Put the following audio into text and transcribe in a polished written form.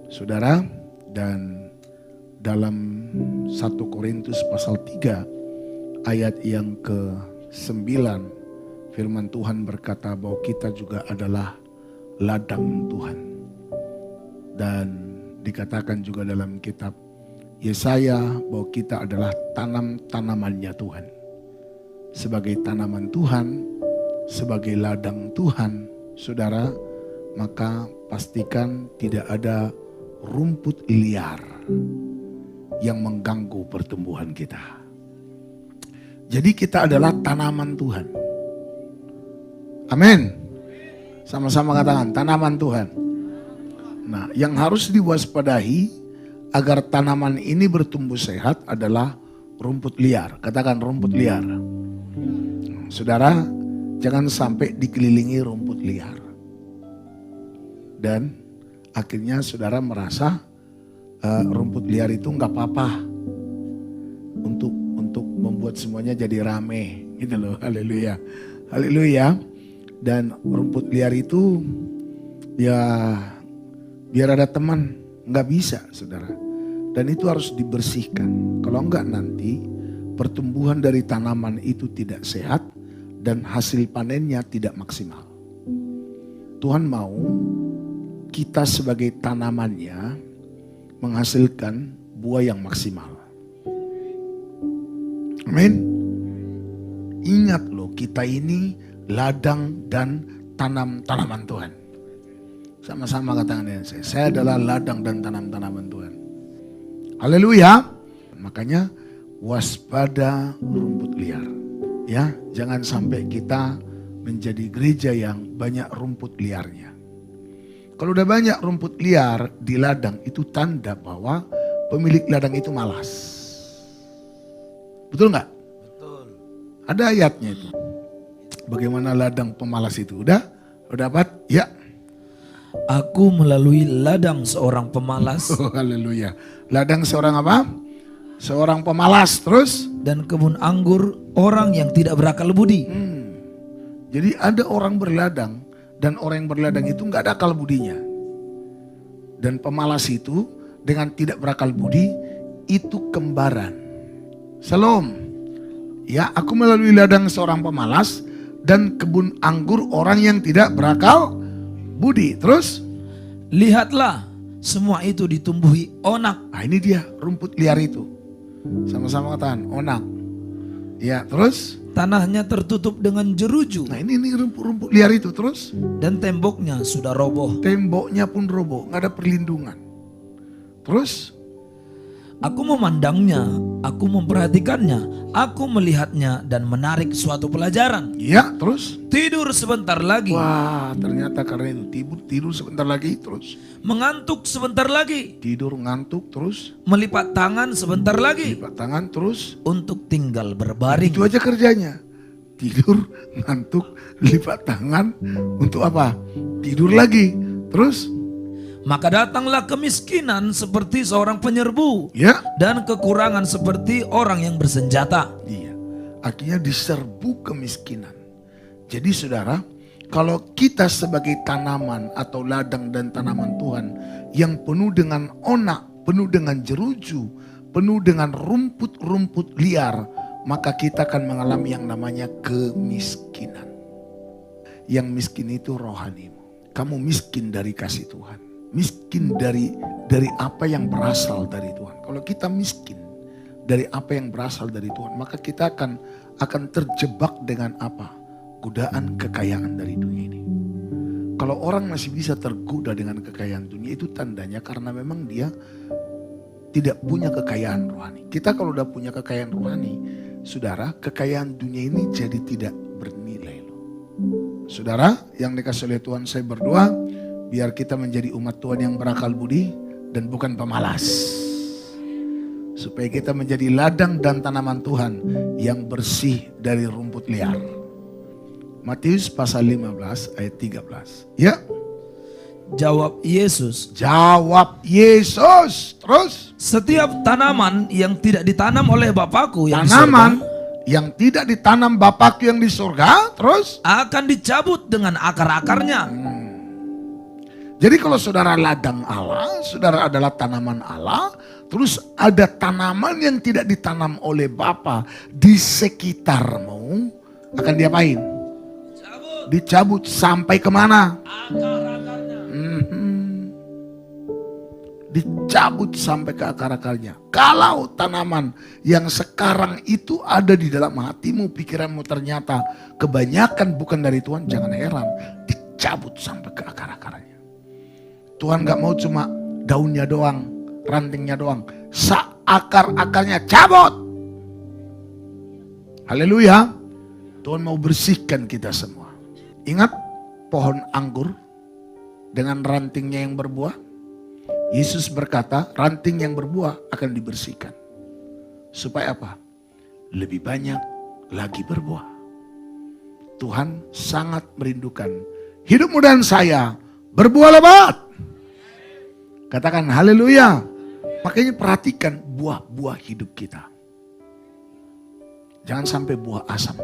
Saudara, dan dalam 1 Korintus pasal 3 ayat yang ke-9 firman Tuhan berkata bahwa kita juga adalah ladang Tuhan. Dan dikatakan juga dalam kitab Yesaya bahwa kita adalah tanamannya Tuhan. Sebagai tanaman Tuhan, sebagai ladang Tuhan, saudara, maka pastikan tidak ada rumput liar yang mengganggu pertumbuhan kita. Jadi kita adalah tanaman Tuhan. Amin. Sama-sama katakan tanaman Tuhan. Nah, yang harus diwaspadai agar tanaman ini bertumbuh sehat adalah rumput liar. Katakan rumput liar. Saudara, jangan sampai dikelilingi rumput liar. Dan akhirnya saudara merasa rumput liar itu nggak apa-apa untuk membuat semuanya jadi rame, gitu loh. Haleluya, haleluya. Dan rumput liar itu ya biar ada teman, nggak bisa, saudara. Dan itu harus dibersihkan. Kalau enggak nanti pertumbuhan dari tanaman itu tidak sehat dan hasil panennya tidak maksimal. Tuhan mau kita sebagai tanamannya menghasilkan buah yang maksimal. Amin. Ingat loh, kita ini ladang dan tanaman Tuhan. Sama-sama katakan saya adalah ladang dan tanaman Tuhan. Haleluya. Makanya waspada rumput liar. Ya, jangan sampai kita menjadi gereja yang banyak rumput liarnya. Kalau udah banyak rumput liar di ladang, itu tanda bahwa pemilik ladang itu malas. Betul nggak? Betul. Ada ayatnya itu. Bagaimana ladang pemalas itu? Udah dapat? Ya. Aku melalui ladang seorang pemalas. Oh, haleluya. Ladang seorang apa? Seorang pemalas. Terus? Dan kebun anggur orang yang tidak berakal budi. Jadi ada orang berladang. Dan orang yang berladang itu nggak ada akal budinya. Dan pemalas itu dengan tidak berakal budi itu kembaran. Shalom. Ya, aku melalui ladang seorang pemalas dan kebun anggur orang yang tidak berakal budi. Terus? Lihatlah, semua itu ditumbuhi onak. Nah, ini dia rumput liar itu. Sama-sama katakan onak. Ya, terus? Tanahnya tertutup dengan jeruju. Nah, ini rumput liar itu. Terus? Dan temboknya sudah roboh. Temboknya pun roboh, nggak ada perlindungan. Terus? Aku memandangnya, aku memperhatikannya, aku melihatnya dan menarik suatu pelajaran. Ya, terus? Tidur sebentar lagi. Wah, ternyata karena itu tidur sebentar lagi. Terus? Mengantuk sebentar lagi. Tidur ngantuk. Terus? Melipat tangan sebentar lagi. Lipat tangan. Terus? Untuk tinggal berbaring. Itu aja kerjanya. Tidur, ngantuk, lipat tangan. Untuk apa? Tidur lagi. Terus? Maka datanglah kemiskinan seperti seorang penyerbu. Ya. Dan kekurangan seperti orang yang bersenjata. Iya. Akhirnya diserbu kemiskinan. Jadi saudara, kalau kita sebagai tanaman atau ladang dan tanaman Tuhan yang penuh dengan onak, penuh dengan jeruju, penuh dengan rumput-rumput liar, maka kita akan mengalami yang namanya kemiskinan. Yang miskin itu rohanimu. Kamu miskin dari kasih Tuhan. Miskin dari apa yang berasal dari Tuhan. Kalau kita miskin dari apa yang berasal dari Tuhan, maka kita akan terjebak dengan apa? Godaan kekayaan dari dunia ini. Kalau orang masih bisa tergoda dengan kekayaan dunia, itu tandanya karena memang dia tidak punya kekayaan rohani. Kita kalau udah punya kekayaan rohani, saudara, kekayaan dunia ini jadi tidak bernilai loh. Saudara, yang dikasih oleh Tuhan, saya berdoa biar kita menjadi umat Tuhan yang berakal budi dan bukan pemalas. Supaya kita menjadi ladang dan tanaman Tuhan yang bersih dari rumput liar. Matius pasal 15 ayat 13. Ya. Jawab Yesus. Terus? Setiap tanaman yang tidak ditanam oleh Bapakku yang tanaman di surga, yang tidak ditanam Bapakku yang di surga, terus? akan dicabut dengan akar-akarnya. Jadi kalau saudara ladang Allah, saudara adalah tanaman Allah, terus ada tanaman yang tidak ditanam oleh Bapa di sekitarmu, akan diapain? Dicabut sampai kemana? Dicabut sampai ke akar-akarnya. Kalau tanaman yang sekarang itu ada di dalam hatimu, pikiranmu ternyata kebanyakan bukan dari Tuhan, jangan heran. Dicabut sampai ke akar-akarnya. Tuhan gak mau cuma daunnya doang, rantingnya doang. Akar-akarnya cabut. Haleluya. Tuhan mau bersihkan kita semua. Ingat pohon anggur dengan rantingnya yang berbuah? Yesus berkata ranting yang berbuah akan dibersihkan. Supaya apa? Lebih banyak lagi berbuah. Tuhan sangat merindukan hidupmu dan saya berbuah lebat. Katakan haleluya. Makanya perhatikan buah-buah hidup kita. Jangan sampai buah asam.